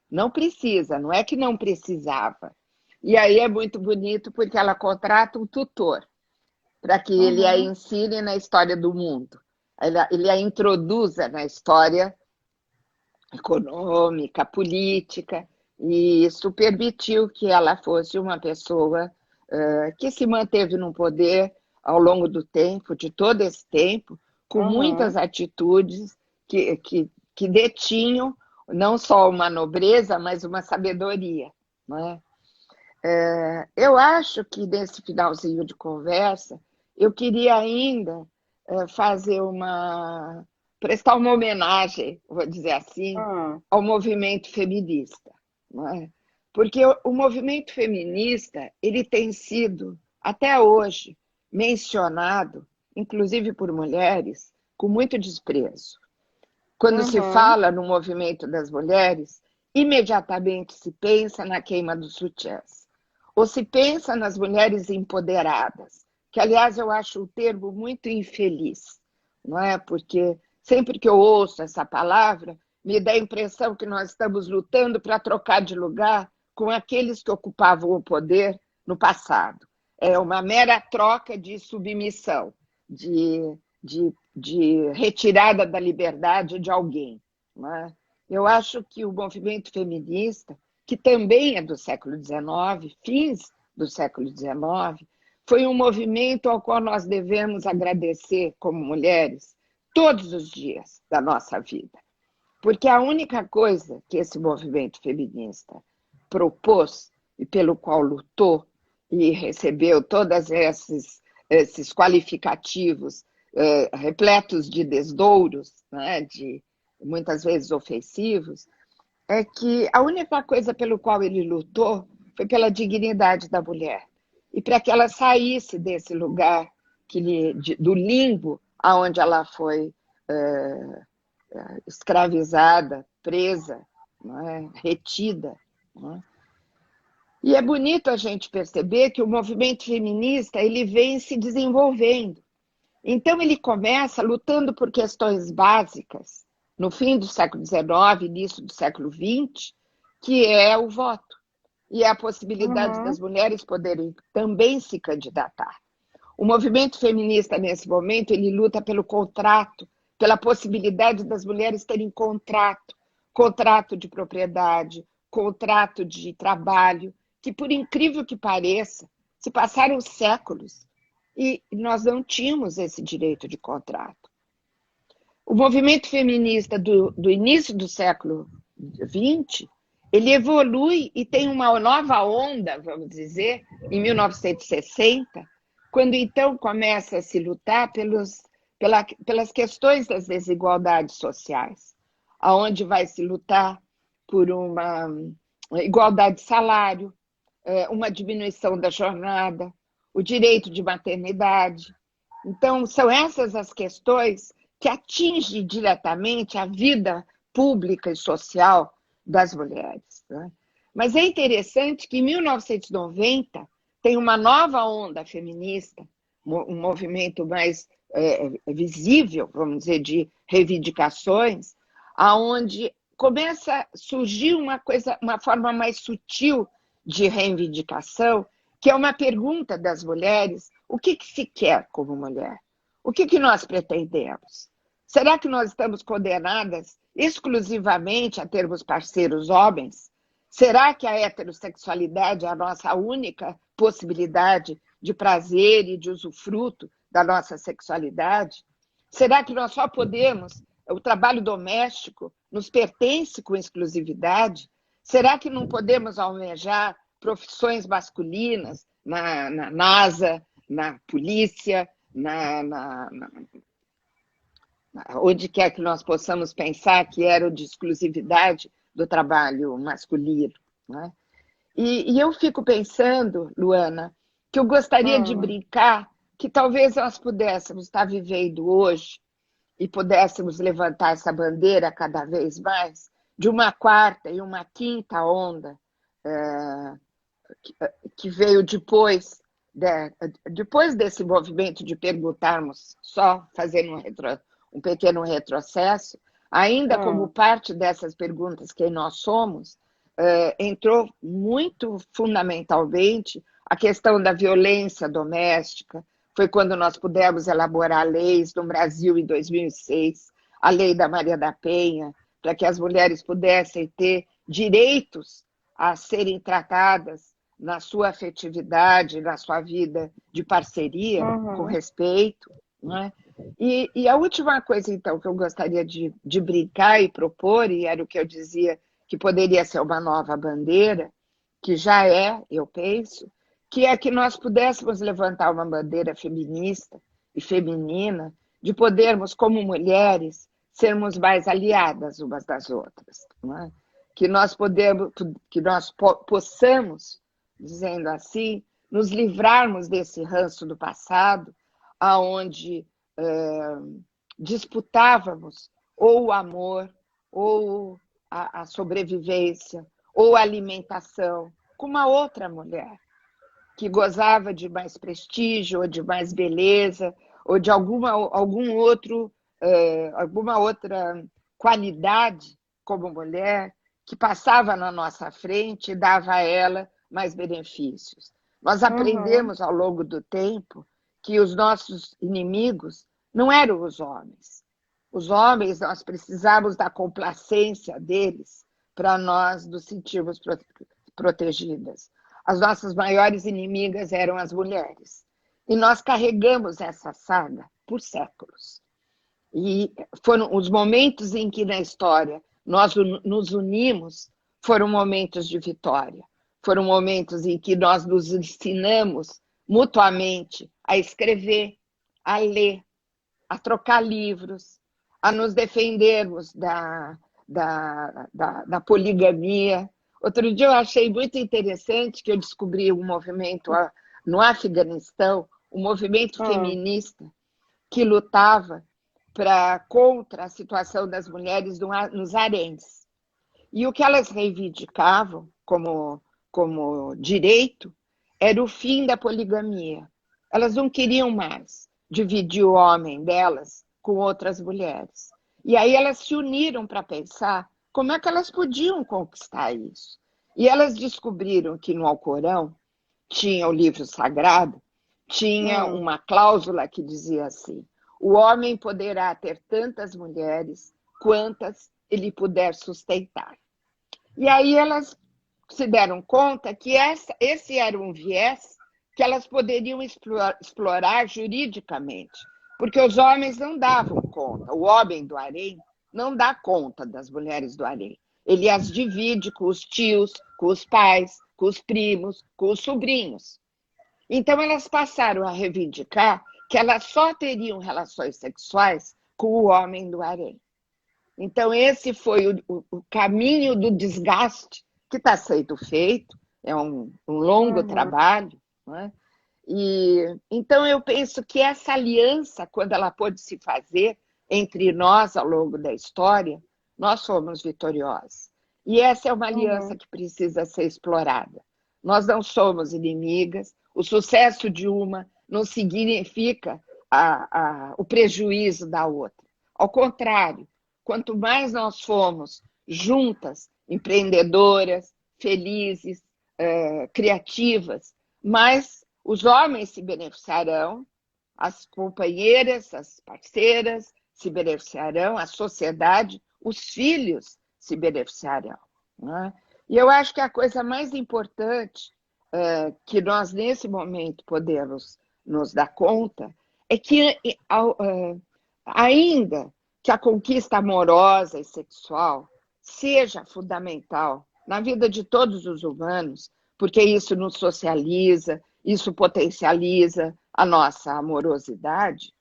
Não precisa, não é que não precisava. E aí é muito bonito porque ela contrata um tutor para que ele a ensine na história do mundo. Ele a introduza na história econômica, política, e isso permitiu que ela fosse uma pessoa que se manteve no poder ao longo do tempo, de todo esse tempo, com muitas atitudes que detinham não só uma nobreza, mas uma sabedoria, não é? Eu acho que nesse finalzinho de conversa, eu queria ainda prestar uma homenagem, vou dizer assim, ao movimento feminista, não é? Porque o movimento feminista, ele tem sido, até hoje, mencionado, inclusive por mulheres, com muito desprezo. Quando se
Uhum.
fala no movimento das mulheres, imediatamente se pensa na queima dos sutiãs. Ou se pensa nas mulheres empoderadas, que, aliás, eu acho o termo muito infeliz, não é? Porque sempre que eu ouço essa palavra, me dá a impressão que nós estamos lutando para trocar de lugar com aqueles que ocupavam o poder no passado. É uma mera troca de submissão, de retirada da liberdade de alguém. Não é? Eu acho que o movimento feminista, que também é do século XIX, fins do século XIX, foi um movimento ao qual nós devemos agradecer como mulheres todos os dias da nossa vida. Porque a única coisa que esse movimento feminista propôs e pelo qual lutou e recebeu todos esses qualificativos repletos de desdouros, né, de muitas vezes ofensivos, é que a única coisa pelo qual ele lutou foi pela dignidade da mulher e para que ela saísse desse lugar do limbo aonde ela foi escravizada, presa, não é? Retida. Não é? E é bonito a gente perceber que o movimento feminista ele vem se desenvolvendo. Então ele começa lutando por questões básicas, no fim do século XIX, início do século XX, que é o voto e é a possibilidade
Uhum.
das mulheres poderem também se candidatar. O movimento feminista, nesse momento, ele luta pelo contrato, pela possibilidade das mulheres terem contrato, contrato de propriedade, contrato de trabalho, que, por incrível que pareça, se passaram séculos e nós não tínhamos esse direito de contrato. O movimento feminista do início do século XX, ele evolui e tem uma nova onda, vamos dizer, em 1960, quando então começa a se lutar pelas questões das desigualdades sociais, aonde vai se lutar por uma igualdade de salário, uma diminuição da jornada, o direito de maternidade. Então, são essas as questões que atingem diretamente a vida pública e social das mulheres. Né? Mas é interessante que em 1990 tem uma nova onda feminista, um movimento mais visível, vamos dizer, de reivindicações, aonde começa a surgir uma forma mais sutil de reivindicação, que é uma pergunta das mulheres: o que se quer como mulher? O que nós pretendemos? Será que nós estamos condenadas exclusivamente a termos parceiros homens? Será que a heterossexualidade é a nossa única possibilidade de prazer e de usufruto da nossa sexualidade? Será que nós só podemos, o trabalho doméstico nos pertence com exclusividade? Será que não podemos almejar profissões masculinas na NASA, na polícia, onde quer que nós possamos pensar que era de exclusividade do trabalho masculino? Né? E eu fico pensando, Luana, que eu gostaria de
Hum.
brincar que talvez nós pudéssemos estar vivendo hoje e pudéssemos levantar essa bandeira cada vez mais de uma quarta e uma quinta onda que veio depois desse movimento de perguntarmos, só fazendo um pequeno retrocesso, ainda como
Hum.
parte dessas perguntas quem nós somos, entrou muito fundamentalmente a questão da violência doméstica. Foi quando nós pudemos elaborar leis no Brasil em 2006, a lei da Maria da Penha, para que as mulheres pudessem ter direitos a serem tratadas na sua afetividade, na sua vida de parceria, com
Uhum.
respeito. Né? E a última coisa, então, que eu gostaria de brincar e propor, e era o que eu dizia que poderia ser uma nova bandeira, que já é, eu penso, que é que nós pudéssemos levantar uma bandeira feminista e feminina, de podermos, como mulheres, sermos mais aliadas umas das outras. Não é? Que nós possamos, dizendo assim, nos livrarmos desse ranço do passado, aonde disputávamos ou o amor, ou a sobrevivência, ou a alimentação, com uma outra mulher que gozava de mais prestígio, ou de mais beleza, ou de alguma outra qualidade como mulher que passava na nossa frente e dava a ela mais benefícios. Nós
Uhum.
aprendemos ao longo do tempo que os nossos inimigos não eram os homens. Os homens, nós precisávamos da complacência deles para nós nos sentirmos protegidas. As nossas maiores inimigas eram as mulheres. E nós carregamos essa saga por séculos. E foram os momentos em que na história nós nos unimos, foram momentos de vitória. Foram momentos em que nós nos ensinamos mutuamente a escrever, a ler, a trocar livros, a nos defendermos da poligamia. Outro dia eu achei muito interessante que eu descobri um movimento no Afeganistão, um movimento
Hum.
feminista que lutava contra a situação das mulheres nos haréns. E o que elas reivindicavam como direito era o fim da poligamia. Elas não queriam mais dividir o homem delas com outras mulheres. E aí elas se uniram para pensar como é que elas podiam conquistar isso. E elas descobriram que no Alcorão tinha o livro sagrado, tinha
Hum.
uma cláusula que dizia assim: o homem poderá ter tantas mulheres quantas ele puder sustentar. E aí elas se deram conta que esse era um viés que elas poderiam explorar juridicamente, porque os homens não davam conta, o homem do harém não dá conta das mulheres do harém. Ele as divide com os tios, com os pais, com os primos, com os sobrinhos. Então elas passaram a reivindicar que elas só teriam relações sexuais com o homem do harém. Então, esse foi o caminho do desgaste que está sendo feito, é um longo
Uhum.
trabalho. Não é? Então, eu penso que essa aliança, quando ela pôde se fazer entre nós ao longo da história, nós fomos vitoriosos. E essa é uma aliança
Uhum.
que precisa ser explorada. Nós não somos inimigas, o sucesso de uma não significa o prejuízo da outra. Ao contrário, quanto mais nós formos juntas, empreendedoras, felizes, criativas, mais os homens se beneficiarão, as companheiras, as parceiras se beneficiarão, a sociedade, os filhos se beneficiarão. Né? E eu acho que a coisa mais importante que nós, nesse momento, podemos nos dar conta é que, ainda que a conquista amorosa e sexual seja fundamental na vida de todos os humanos, porque isso nos socializa, isso potencializa a nossa amorosidade,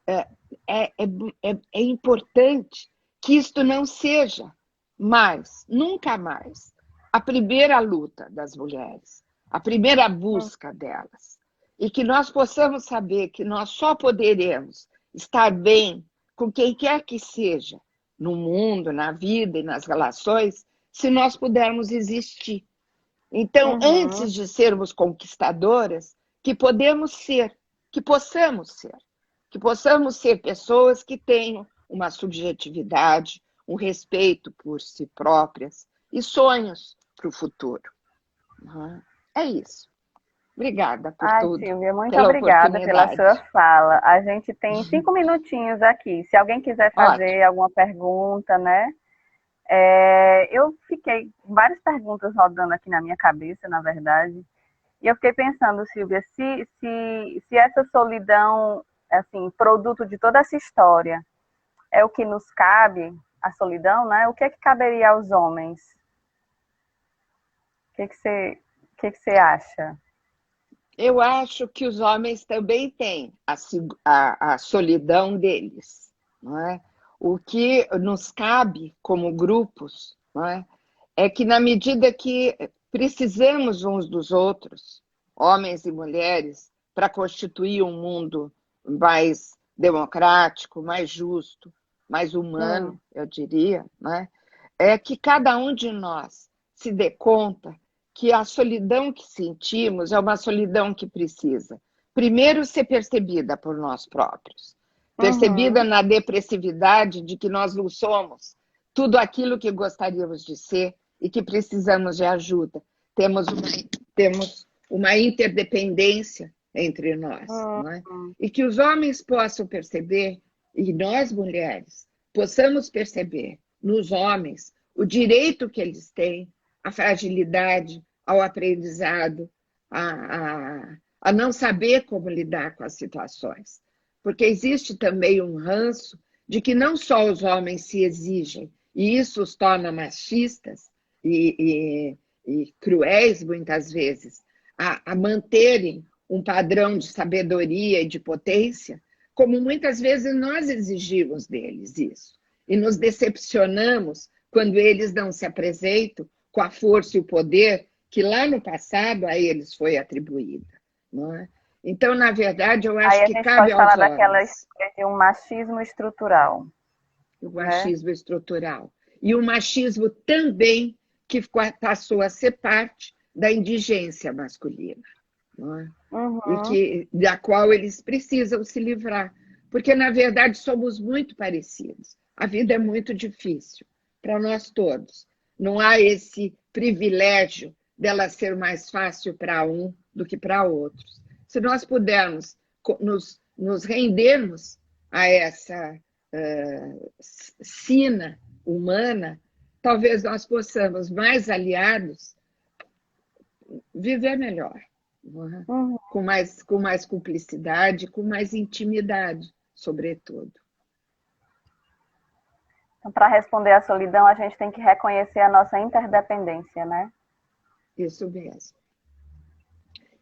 é, é importante que isto não seja mais, nunca mais, a primeira luta das mulheres, a primeira busca delas. E que nós possamos saber que nós só poderemos estar bem com quem quer que seja, no mundo, na vida e nas relações, se nós pudermos existir. Então,
Uhum.
antes de sermos conquistadoras, que podemos ser, que possamos ser pessoas que tenham uma subjetividade, um respeito por si próprias e sonhos para o futuro. É isso. Obrigada por
Ai,
tudo,
Silvia, muito
pela
obrigada pela sua
oportunidade.
fala. A gente tem 5 minutinhos aqui. Se alguém quiser
Ótimo.
fazer alguma pergunta, né? Eu fiquei com várias perguntas rodando aqui na minha cabeça, na verdade. E eu fiquei pensando, Silvia, se essa solidão, assim, produto de toda essa história, é o que nos cabe, a solidão, né? O que é que caberia aos homens? O que que você acha?
Eu acho que os homens também têm a solidão deles. Não é? O que nos cabe como grupos, não é que, na medida que precisamos uns dos outros, homens e mulheres, para constituir um mundo mais democrático, mais justo, mais humano, eu diria, né? É que cada um de nós se dê conta que a solidão que sentimos é uma solidão que precisa, primeiro, ser percebida por nós próprios, percebida na depressividade de que nós não somos tudo aquilo que gostaríamos de ser e que precisamos de ajuda. Temos uma interdependência entre nós, não é? E que os homens possam perceber, e nós, mulheres, possamos perceber nos homens o direito que eles têm à fragilidade, ao aprendizado, a não saber como lidar com as situações. Porque existe também um ranço de que não só os homens se exigem, e isso os torna machistas e cruéis, muitas vezes, a manterem um padrão de sabedoria e de potência, como muitas vezes nós exigimos deles isso. E nos decepcionamos quando eles não se apresentam com a força e o poder que lá no passado a eles foi atribuída. Não é? Então, na verdade, eu acho que cabe aos homens.
Aí a gente pode falar daquela história de um machismo estrutural.
O machismo estrutural. E o machismo também que passou a ser parte da indigência masculina, não é? Da qual eles precisam se livrar. Porque, na verdade, somos muito parecidos. A vida é muito difícil para nós todos. Não há esse privilégio dela ser mais fácil para um do que para outros. Se nós pudermos nos rendermos a essa sina humana, talvez nós possamos, mais aliados, viver melhor, com mais cumplicidade, com mais intimidade, sobretudo.
Então, para responder à solidão, a gente tem que reconhecer a nossa interdependência, né?
Isso mesmo.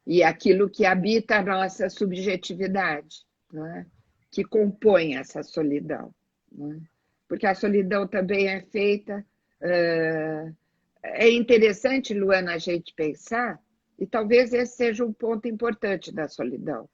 E aquilo que habita a nossa subjetividade, né? Que compõe essa solidão. Né? Porque a solidão também é feita... É interessante, Luana, a gente pensar, e talvez esse seja um ponto importante da solidão,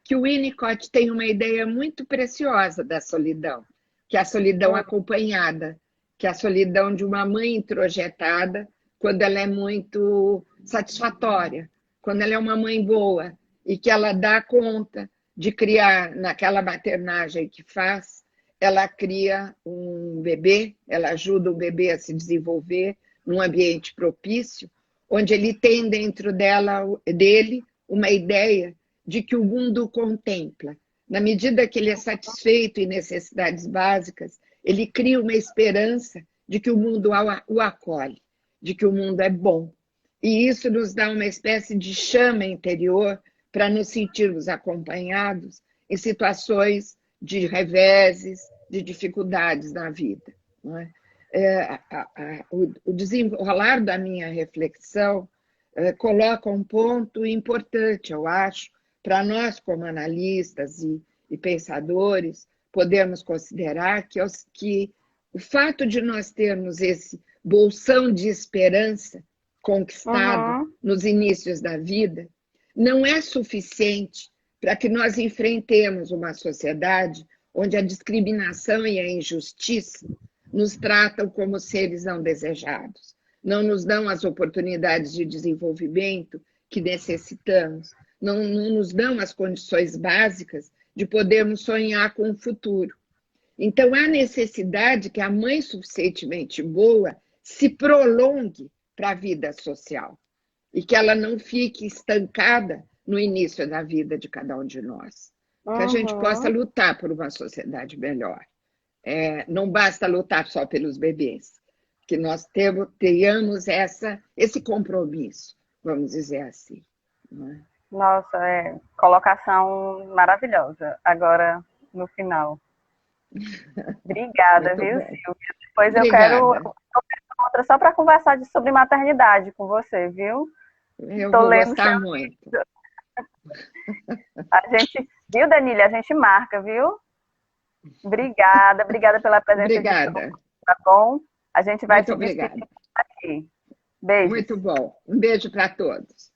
que o Winnicott tem uma ideia muito preciosa da solidão, que é a solidão acompanhada, que é a solidão de uma mãe introjetada quando ela é muito satisfatória, quando ela é uma mãe boa e que ela dá conta de criar naquela maternagem que faz, ela cria um bebê, ela ajuda o bebê a se desenvolver num ambiente propício, onde ele tem dentro dele uma ideia de que o mundo o contempla. Na medida que ele é satisfeito em necessidades básicas, ele cria uma esperança de que o mundo o acolhe, de que o mundo é bom. E isso nos dá uma espécie de chama interior para nos sentirmos acompanhados em situações de reveses, de dificuldades na vida. Não é? O desenrolar da minha reflexão coloca um ponto importante, eu acho, para nós como analistas e pensadores, podermos considerar que o fato de nós termos esse bolsão de esperança conquistado nos inícios da vida não é suficiente para que nós enfrentemos uma sociedade onde a discriminação e a injustiça nos tratam como seres não desejados, não nos dão as oportunidades de desenvolvimento que necessitamos, não nos dão as condições básicas de podermos sonhar com o futuro. Então, há necessidade que a mãe suficientemente boa se prolongue para a vida social e que ela não fique estancada no início da vida de cada um de nós. Que a gente possa lutar por uma sociedade melhor. Não basta lutar só pelos bebês, que nós tenhamos esse compromisso, vamos dizer assim. Não é?
Nossa, colocação maravilhosa, agora no final. Obrigada, viu, Silvia? Depois eu quero outra só para conversar sobre maternidade com você, viu?
Eu vou gostar muito.
Viu, Danília? A gente marca, viu? Obrigada pela presença.
Obrigada.
Tá bom? A gente vai
muito obrigada.
Aqui. Beijo.
Muito bom. Um beijo para todos.